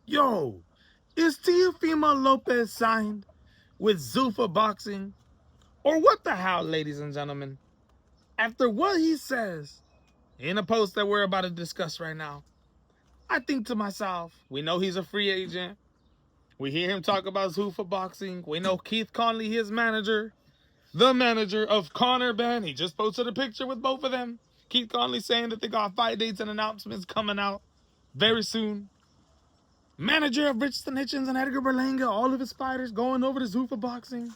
Yo, is Teofimo Lopez signed with Zuffa Boxing? Or what the hell, ladies and gentlemen? After what he says in a post that we're about to discuss right now, I think to myself, we know he's a free agent. We hear him talk about Zuffa Boxing. We know Keith Conley, his manager, the manager of Conor Ben. He just posted a picture with both of them. Keith Conley saying that they got fight dates and announcements coming out very soon. Manager of Richardson Hitchens and Edgar Berlanga, all of his fighters going over to Zuffa Boxing.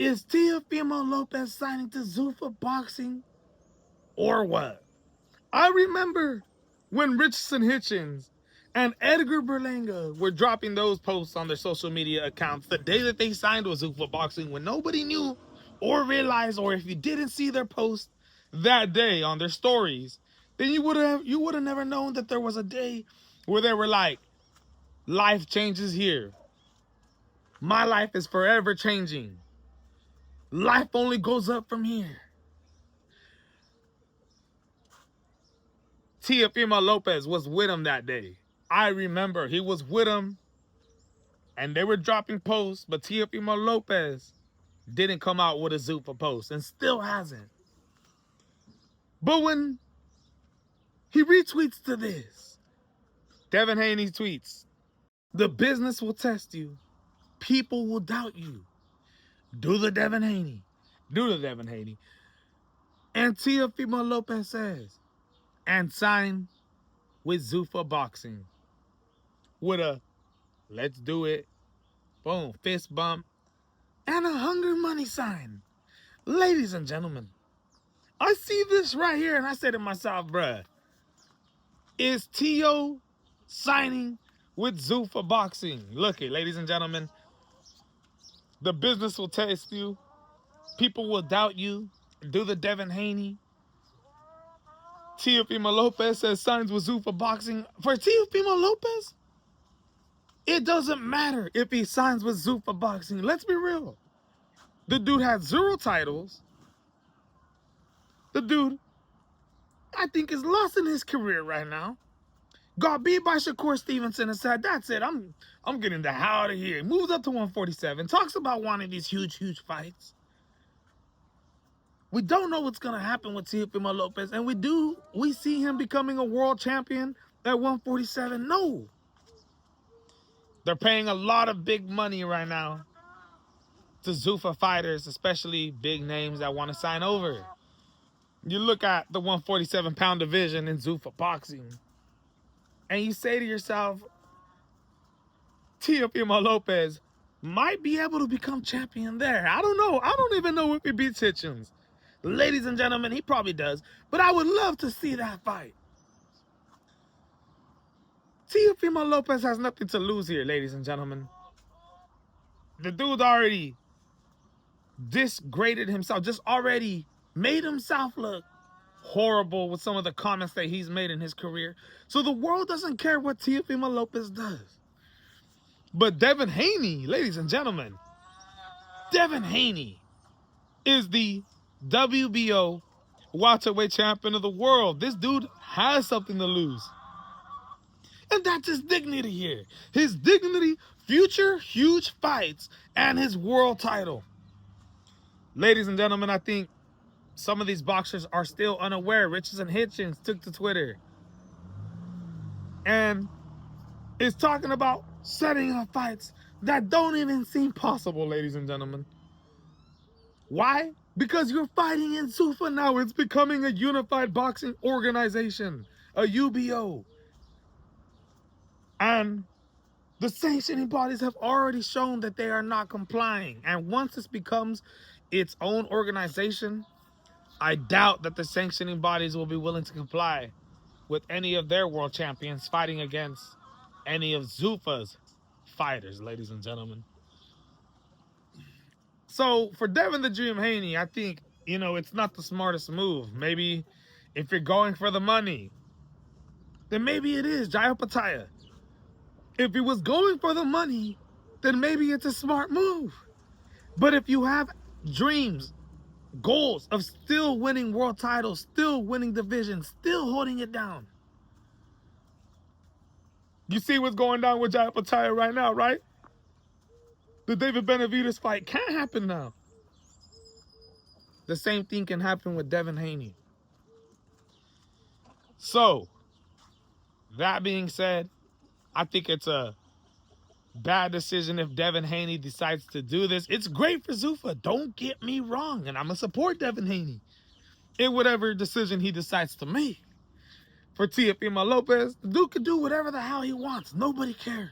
Is Teofimo Lopez signing to Zuffa Boxing or what? I remember when Richardson Hitchens and Edgar Berlanga were dropping those posts on their social media accounts the day that they signed with Zuffa Boxing, when nobody knew or realized, or if you didn't see their post that day on their stories, then you would have never known that there was a day where they were like, life changes here. My life is forever changing. Life only goes up from here. Teofimo Lopez was with him that day. I remember he was with him and they were dropping posts, but Teofimo Lopez didn't come out with a Zuffa post and still hasn't. But when he retweets to this, Devin Haney tweets, "The business will test you. People will doubt you. Do the Devin Haney. Do the Devin Haney." And Teofimo Lopez says, and sign with Zuffa Boxing. With a let's do it, boom, fist bump, and a hunger money sign. Ladies and gentlemen, I see this right here and I say to myself, bruh, is Teo signing with Zuffa Boxing? Look it, ladies and gentlemen, the business will test you. People will doubt you. Do the Devin Haney. Teofimo Lopez says signs with Zuffa Boxing. For Teofimo Lopez, it doesn't matter if he signs with Zuffa Boxing. Let's be real. The dude has 0 titles. The dude, I think, is lost in his career right now. Got beat by Shakur Stevenson and said, that's it, I'm getting the hell out of here. Moves up to 147. Talks about wanting these huge fights. We don't know what's going to happen with Teofimo Lopez. And we see him becoming a world champion at 147. No. They're paying a lot of big money right now to Zuffa fighters, especially big names that want to sign over. You look at the 147-pound division in Zuffa Boxing, and you say to yourself, Teofimo Lopez might be able to become champion there. I don't know. I don't even know if he beats Hitchens. Ladies and gentlemen, he probably does. But I would love to see that fight. Teofimo Lopez has nothing to lose here, ladies and gentlemen. The dude already disgraded himself, just already made himself look horrible with some of the comments that he's made in his career. So the world doesn't care what Teofimo Lopez does. But Devin Haney, ladies and gentlemen, Devin Haney is the WBO welterweight champion of the world. This dude has something to lose. And that's his dignity here. His dignity, future huge fights, and his world title. Ladies and gentlemen, I think some of these boxers are still unaware. Richardson Hitchens took to Twitter and is talking about setting up fights that don't even seem possible, ladies and gentlemen. Why? Because you're fighting in Zuffa now. It's becoming a unified boxing organization, a UBO. And the sanctioning bodies have already shown that they are not complying. And once this becomes its own organization, I doubt that the sanctioning bodies will be willing to comply with any of their world champions fighting against any of Zuffa's fighters, ladies and gentlemen. So for Devin the Dream Haney, I think, it's not the smartest move. Maybe if you're going for the money, then maybe it is Jairo Pataya. If he was going for the money, then maybe it's a smart move. But if you have dreams, goals of still winning world titles, still winning divisions, still holding it down, You see what's going down with Jai Pattaya right now, right? The David Benavidez fight can't happen now. The same thing can happen with Devin Haney. So, that being said, I think it's a bad decision if Devin Haney decides to do this. It's great for Zuffa. Don't get me wrong. And I'm going to support Devin Haney in whatever decision he decides to make. For Teofimo Lopez, the dude can do whatever the hell he wants. Nobody cares.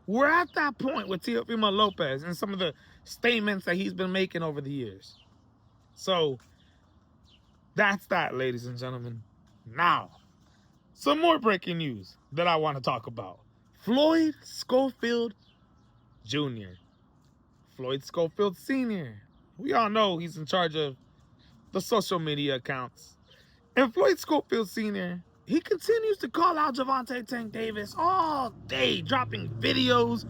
We're at that point with Teofimo Lopez and some of the statements that he's been making over the years. So, that's that, ladies and gentlemen. Now, some more breaking news that I want to talk about. Floyd Schofield Jr. Floyd Schofield Sr. We all know he's in charge of the social media accounts. And Floyd Schofield Sr., he continues to call out Gervonta Tank Davis all day, dropping videos,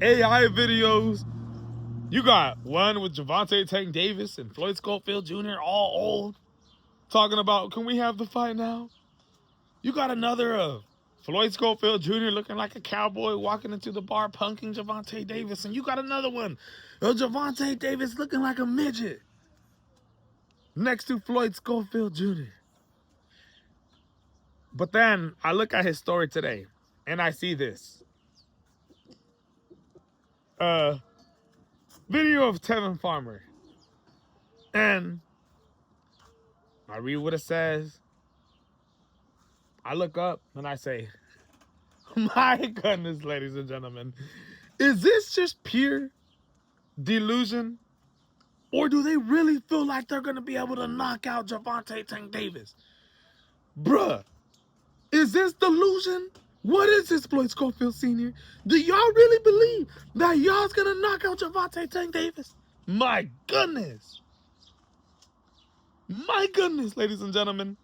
AI videos. You got one with Gervonta Tank Davis and Floyd Schofield Jr. all old, talking about, can we have the fight now? You got another of Floyd Schofield Jr. looking like a cowboy walking into the bar punking Gervonta Davis. And you got another one of Gervonta Davis looking like a midget next to Floyd Schofield Jr. But then I look at his story today and I see this. Video of Tevin Farmer. And I read what it says. I look up and I say, my goodness, ladies and gentlemen, is this just pure delusion? Or do they really feel like they're going to be able to knock out Gervonta Tank Davis? Bruh, is this delusion? What is this, Floyd Schofield Sr.? Do y'all really believe that y'all's going to knock out Gervonta Tank Davis? My goodness. My goodness, ladies and gentlemen.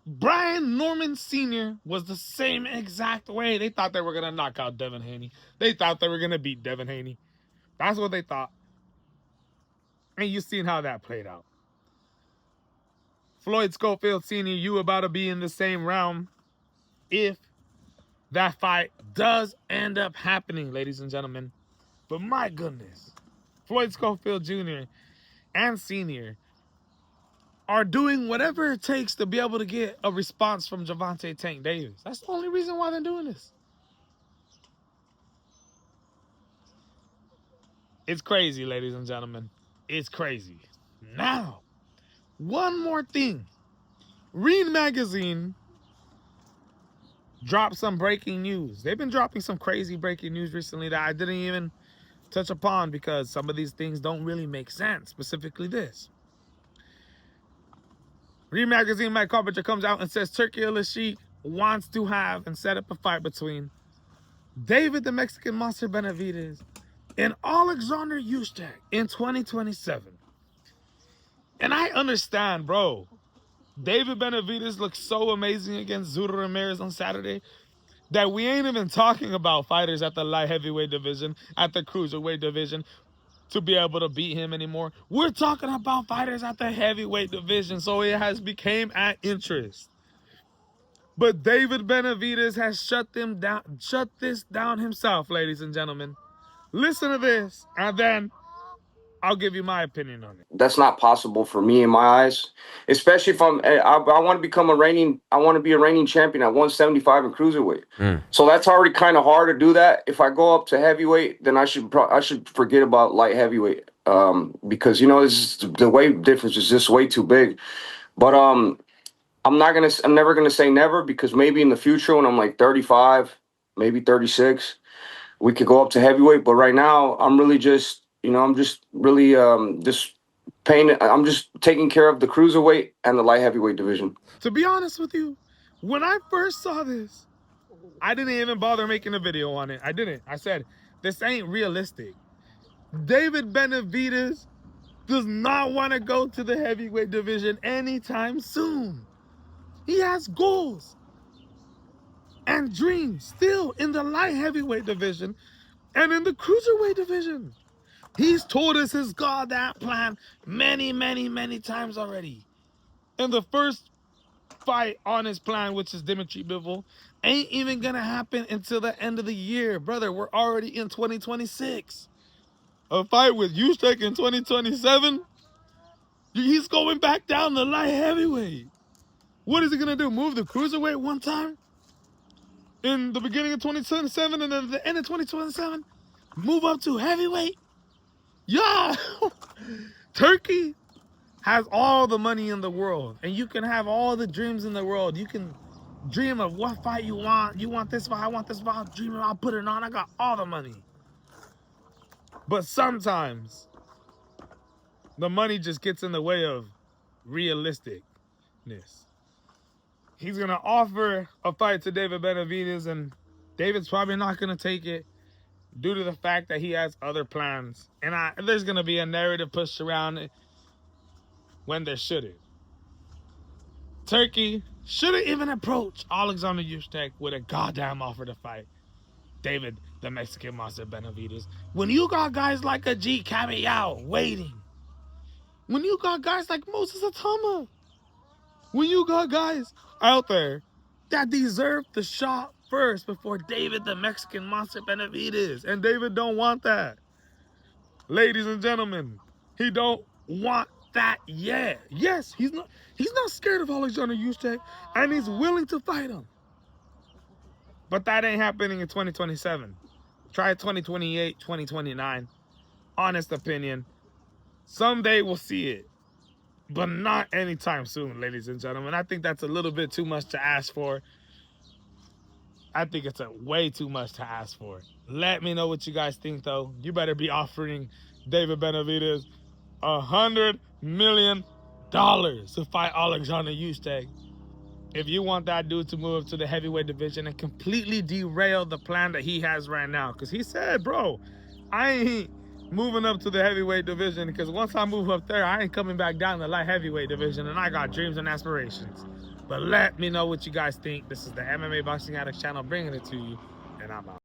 Brian Norman Sr. was the same exact way. They thought they were going to knock out Devin Haney. They thought they were going to beat Devin Haney. That's what they thought. And you've seen how that played out. Floyd Schofield Sr., you about to be in the same realm if that fight does end up happening, ladies and gentlemen. But my goodness, Floyd Schofield Jr. and Sr. are doing whatever it takes to be able to get a response from Gervonta Tank Davis. That's the only reason why they're doing this. It's crazy, ladies and gentlemen. It's crazy. Now, one more thing. Read Magazine dropped some breaking news. They've been dropping some crazy breaking news recently that I didn't even touch upon because some of these things don't really make sense, specifically this. Read Magazine, Mike Carpenter comes out and says Turki al-Sheikh wants to have and set up a fight between David the Mexican Monster Benavidez and Alexander Usyk in 2027. And I understand, bro. David Benavidez looks so amazing against Zurdo Ramirez on Saturday that we ain't even talking about fighters at the light heavyweight division, at the cruiserweight division, to be able to beat him anymore. We're talking about fighters at the heavyweight division, so it has become at interest. But David Benavidez has shut this down himself, ladies and gentlemen. Listen to this, and then I'll give you my opinion on it. That's not possible for me in my eyes, especially if I want to become I want to be a reigning champion at 175 in cruiserweight. So that's already kind of hard to do that. If I go up to heavyweight, then I should forget about light heavyweight, because the weight difference is just way too big. But I'm never gonna say never, because maybe in the future when I'm like 35, maybe 36, we could go up to heavyweight. But right now, I'm really just I'm just taking care of the cruiserweight and the light heavyweight division. To be honest with you, when I first saw this, I didn't even bother making a video on it. I didn't. I said, this ain't realistic. David Benavidez does not want to go to the heavyweight division anytime soon. He has goals and dreams still in the light heavyweight division and in the cruiserweight division. He's told us he's got that plan many, many, many times already. In the first fight on his plan, which is Dimitri Bivol, ain't even gonna happen until the end of the year. Brother, we're already in 2026. A fight with Usyk in 2027, he's going back down to light heavyweight. What is he gonna do? Move the cruiserweight one time in the beginning of 2027 and then at the end of 2027, move up to heavyweight? Yeah. Turkey has all the money in the world, and you can have all the dreams in the world. You can dream of what fight you want. You want this fight, I want this fight. I'll dream it, I'll put it on. I got all the money. But sometimes the money just gets in the way of realisticness. He's going to offer a fight to David Benavidez, and David's probably not going to take it due to the fact that he has other plans. And there's going to be a narrative pushed around it when there shouldn't. Turkey shouldn't even approach Alexander Usyk with a goddamn offer to fight David, the Mexican monster Benavidez. When you got guys like a G Caviao waiting. When you got guys like Moses Atama. When you got guys out there that deserve the shot first before David, the Mexican monster Benavidez. And David don't want that. Ladies and gentlemen, he don't want that yet. Yes, he's not scared of Alexander Usyk, and he's willing to fight him. But that ain't happening in 2027. Try 2028, 2029. Honest opinion. Someday we'll see it. But not anytime soon, ladies and gentlemen. I think that's a little bit too much to ask for. I think it's way too much to ask for. Let me know what you guys think, though. You better be offering David Benavidez $100 million to fight Alexander Usyk. If you want that dude to move up to the heavyweight division and completely derail the plan that he has right now. Because he said, bro, I ain't moving up to the heavyweight division because once I move up there, I ain't coming back down to the light heavyweight division, and I got dreams and aspirations. But let me know what you guys think. This is the MMA Boxing Addicts channel bringing it to you, and I'm out.